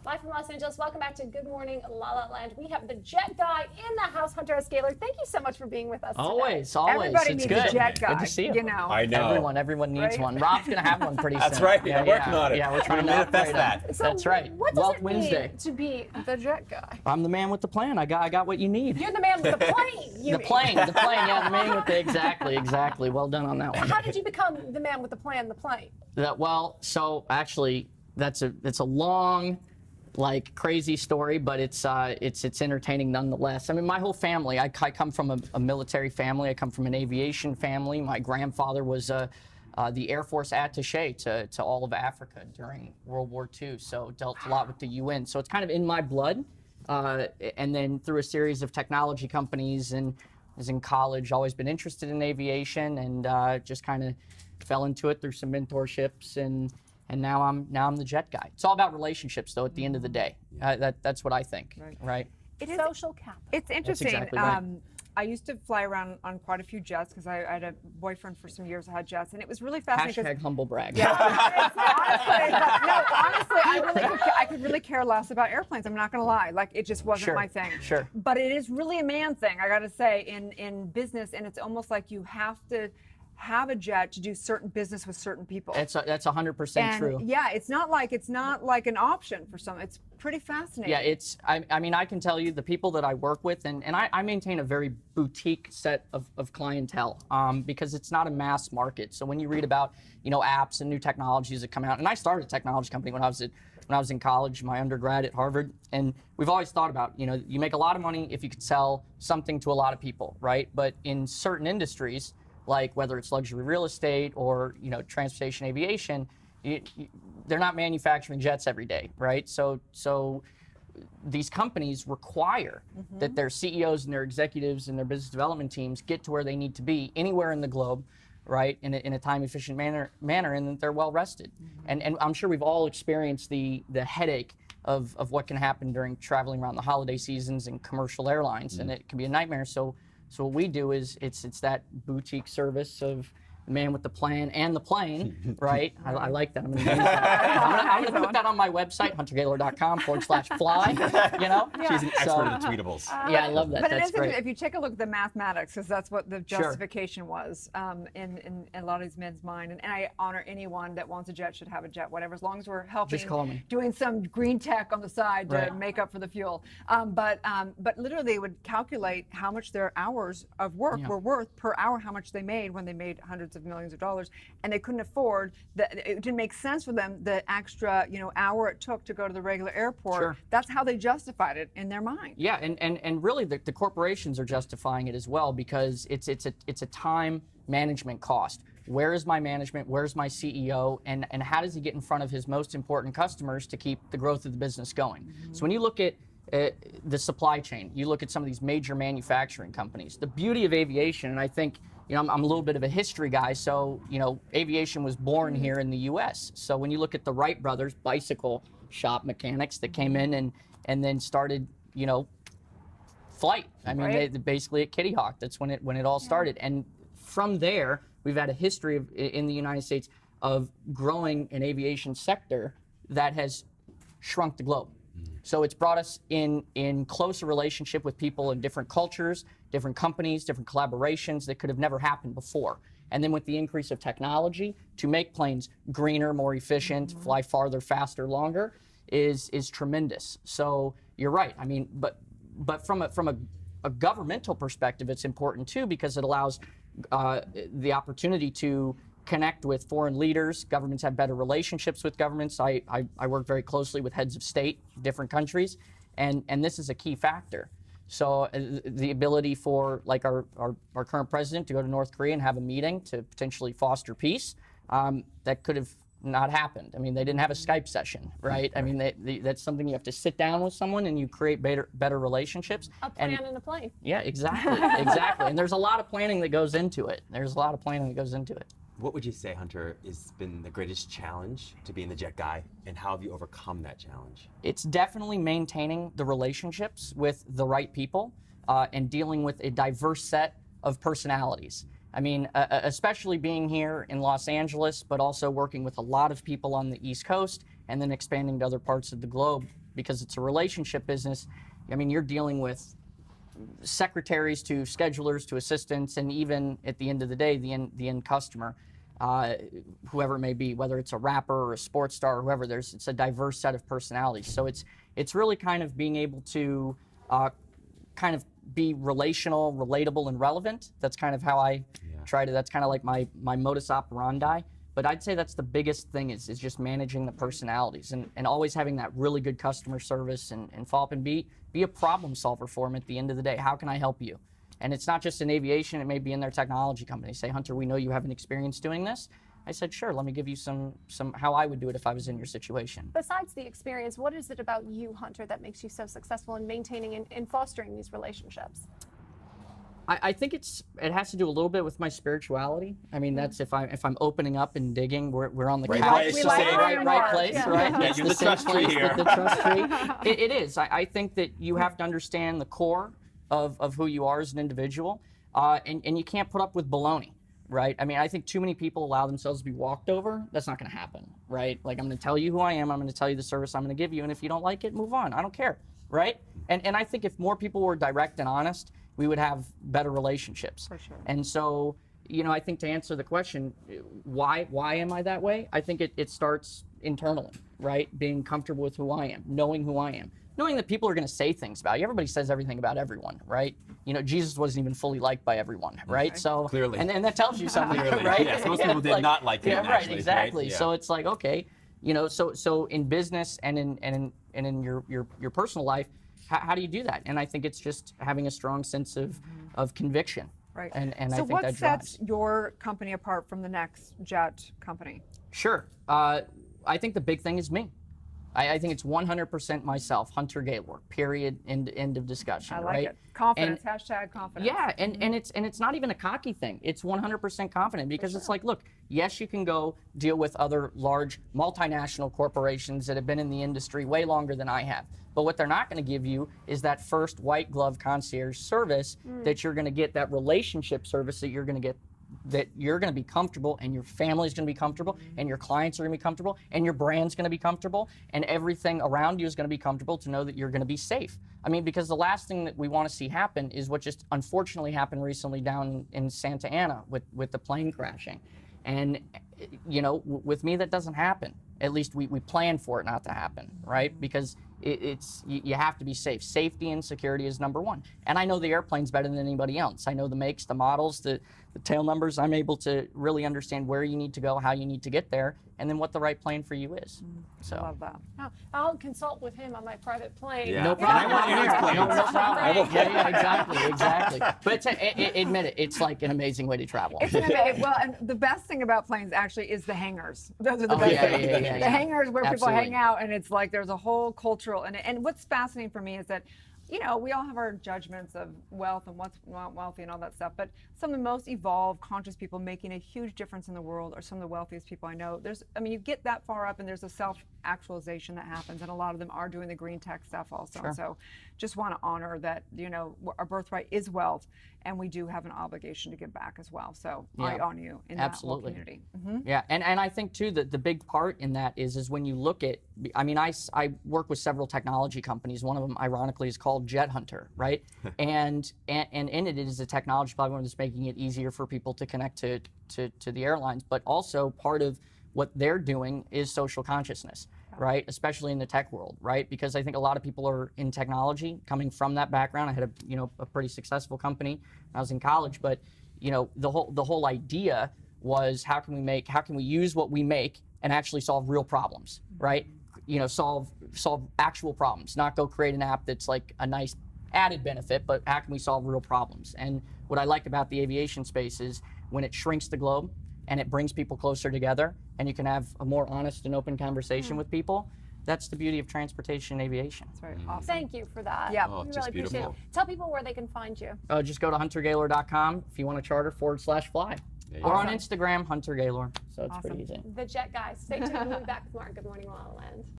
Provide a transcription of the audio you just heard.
Live from Los Angeles. Welcome back to Good Morning LaLa Land. We have the jet guy in the house, Hunter S. Gaylor. Thank you so much for being with us today. Always. Everybody It's needs good. a jet guy. Good to see you. You know. I know. Everyone needs one. Rob's gonna have one pretty soon. That's right. I'm working on it. Yeah, we're trying to manifest operate that. him. So That's right. What does Wealth it Wednesday. mean to be the jet guy? I'm the man with the plan. I got what you need. You're the man with the plane. The plane. Yeah, the man with the exactly. Well done on that one. How did you become the man with the plan, the plane? So actually, it's a long, like crazy story, but it's entertaining nonetheless. I mean, my whole family. I come from a military family. I come from an aviation family. My grandfather was the Air Force attaché to all of Africa during World War II. So dealt a lot with the UN. So it's kind of in my blood. And then through a series of technology companies and was in college, always been interested in aviation, and just kind of fell into it through some mentorships, and now I'm the jet guy. It's all about relationships, though. At the end of the day, that's what I think. Right. It is Social capital. It's interesting. exactly right. I used to fly around on quite a few jets because I had a boyfriend for some years who had jets, and it was really fascinating. Hashtag humble brag. Yeah, honestly, I could really care less about airplanes. I'm not going to lie. Like, it just wasn't my thing. Sure. But it is really a man thing, I got to say, in business, and it's almost like you have to have a jet to do certain business with certain people. That's 100% true. Yeah, it's not like an option for some. It's pretty fascinating. Yeah, I mean, I can tell you the people that I work with, and I maintain a very boutique set of clientele, because it's not a mass market. So when you read about, apps and new technologies that come out, and I started a technology company when I was in college, my undergrad at Harvard, and we've always thought about, you make a lot of money if you could sell something to a lot of people, right? But in certain industries, like whether it's luxury real estate or transportation, aviation, they're not manufacturing jets every day, right? So these companies require that their CEOs and their executives and their business development teams get to where they need to be anywhere in the globe, right, in a time efficient manner, and that they're well rested. And I'm sure we've all experienced the headache of what can happen during traveling around the holiday seasons and commercial airlines, and it can be a nightmare. So what we do is it's that boutique service of the man with the plan and the plane, right? I like that. I'm going to use that. I'm going to put that on my website, huntergaylor.com/fly. She's an expert in tweetables. Yeah, I love that. But That's it is great. if you take a look at the mathematics, because that's what the justification was in a lot of these men's mind. And I honor anyone that wants a jet should have a jet, whatever, as long as we're helping, Just call me. doing some green tech on the side to Right. make up for the fuel. But literally, they would calculate how much their hours of work were worth per hour, how much they made when they made hundreds of millions of dollars, and they couldn't afford that. It didn't make sense for them the extra hour it took to go to the regular airport. Sure. That's how they justified it in their mind. Yeah, and really the corporations are justifying it as well, because it's a time management cost. Where is my management? Where's my CEO? And how does he get in front of his most important customers to keep the growth of the business going? So when you look at the supply chain, you look at some of these major manufacturing companies. The beauty of aviation, and I think I'm a little bit of a history guy, so aviation was born here in the U.S. So when you look at the Wright brothers, bicycle shop mechanics that came in and then started flight. I mean, they basically at Kitty Hawk. That's when it all started. And from there, we've had a history in the United States of growing an aviation sector that has shrunk the globe. So it's brought us in closer relationship with people in different cultures, different companies, different collaborations that could have never happened before. And then with the increase of technology to make planes greener, more efficient, fly farther, faster, longer, is tremendous. So you're right. I mean, but from a governmental perspective, it's important too, because it allows the opportunity to connect with foreign leaders. Governments have better relationships with governments. I work very closely with heads of state, different countries, and this is a key factor. So the ability for like our current president to go to North Korea and have a meeting to potentially foster peace, that could have not happened. I mean, they didn't have a Skype session, right? I mean, that's something you have to sit down with someone and you create better relationships. A plan and a plane. Yeah, exactly, exactly. And there's a lot of planning that goes into it. What would you say, Hunter, has been the greatest challenge to being the jet guy, and how have you overcome that challenge? It's definitely maintaining the relationships with the right people and dealing with a diverse set of personalities. I mean, especially being here in Los Angeles, but also working with a lot of people on the East Coast and then expanding to other parts of the globe. because it's a relationship business. I mean, you're dealing with secretaries to schedulers to assistants, and even at the end of the day, the end customer, whoever it may be, whether it's a rapper or a sports star or whoever. It's a diverse set of personalities. So it's really kind of being able to kind of be relational, relatable, and relevant. That's kind of how I try to. That's kind of like my modus operandi. But I'd say that's the biggest thing is just managing the personalities and always having that really good customer service and follow up and be a problem solver for them at the end of the day. How can I help you? And it's not just in aviation, it may be in their technology company. Say, Hunter, we know you have an experience doing this. I said, sure, let me give you some how I would do it if I was in your situation. Besides the experience, what is it about you, Hunter, that makes you so successful in maintaining and fostering these relationships? I think it has to do a little bit with my spirituality. I mean, that's if I'm opening up and digging, we're on the Right couch, place, right place, Yeah. right? Yeah, It's you're the same trust tree place here. with the trust tree. It is. I think that you have to understand the core of who you are as an individual, and you can't put up with baloney, right? I mean, I think too many people allow themselves to be walked over. That's not going to happen, right? Like, I'm going to tell you who I am. I'm going to tell you the service I'm going to give you, and if you don't like it, move on. I don't care, right? And I think if more people were direct and honest, we would have better relationships. For sure. And so, I think to answer the question, why am I that way? I think it starts internally, right? Being comfortable with who I am, knowing who I am, knowing that people are going to say things about you. Everybody says everything about everyone, right? Jesus wasn't even fully liked by everyone, right? So Clearly. and that tells you something, Clearly, right? yes, most people did not like him, Yeah, right, actually, exactly. right? Yeah. So it's like, okay, so in business and in your personal life, how do you do that? And I think it's just having a strong sense of conviction. Right. And so I think what that sets drives. your company apart from the next jet company? Sure. I think the big thing is me. I think it's 100% myself, Hunter Gaylor, period, end of discussion, I like right? it. Confidence, And- hashtag confidence. Yeah, and it's not even a cocky thing. It's 100% confident because it's like, look, yes, you can go deal with other large multinational corporations that have been in the industry way longer than I have. But what they're not going to give you is that first white glove concierge service that you're going to get, that relationship service that you're going to get, that you're going to be comfortable and your family's going to be comfortable and your clients are going to be comfortable and your brand's going to be comfortable and everything around you is going to be comfortable to know that you're going to be safe. I mean, because the last thing that we want to see happen is what just unfortunately happened recently down in Santa Ana with the plane crashing. And, with me, that doesn't happen. At least we plan for it not to happen, right? Because you have to be safe. Safety and security is number one. And I know the airplanes better than anybody else. I know the makes, the models, the tail numbers. I'm able to really understand where you need to go, how you need to get there, and then what the right plane for you is. So. I love that. I'll consult with him on my private plane. Yeah. No And problem. I want Erin's plane. No problem. I will- Yeah, exactly. But admit it, it's like an amazing way to travel. It's an amazing, well, and the best thing about planes actually is the hangars. Those are the Oh, best yeah, things. yeah, yeah, The yeah. hangars where Absolutely. people hang out, and it's like there's a whole cultural. And what's fascinating for me is that, we all have our judgments of wealth and what's not wealthy and all that stuff. But some of the most evolved, conscious people making a huge difference in the world are some of the wealthiest people I know. You get that far up, and there's a self-actualization that happens, and a lot of them are doing the green tech stuff also. Sure. So, just want to honor that. Our birthright is wealth, and we do have an obligation to give back as well. So, I Yeah. honor you in Absolutely. that whole community. Yeah, and I think too that the big part in that is when you look at, I work with several technology companies. One of them, ironically, is called Jet Hunter, right? and in it is a technology platform that's making it easier for people to connect to the airlines. But also part of what they're doing is social consciousness, right? Especially in the tech world, right? Because I think a lot of people are in technology, coming from that background. I had a pretty successful company when I was in college, but the whole idea was how can we use what we make and actually solve real problems, right? Solve actual problems, not go create an app that's like a nice added benefit, but how can we solve real problems? And what I like about the aviation space is when it shrinks the globe and it brings people closer together and you can have a more honest and open conversation with people. That's the beauty of transportation and aviation. That's right. Awesome. Thank you for that. Yeah. Oh, We just really appreciate beautiful. it. Tell people where they can find you. Just go to huntergaylor.com if you want to charter /fly. There you Or go. on Instagram, Hunter Gaylor. So it's Awesome. pretty easy. The Jet Guy. Stay tuned. We'll be back tomorrow. Good morning, La La Land.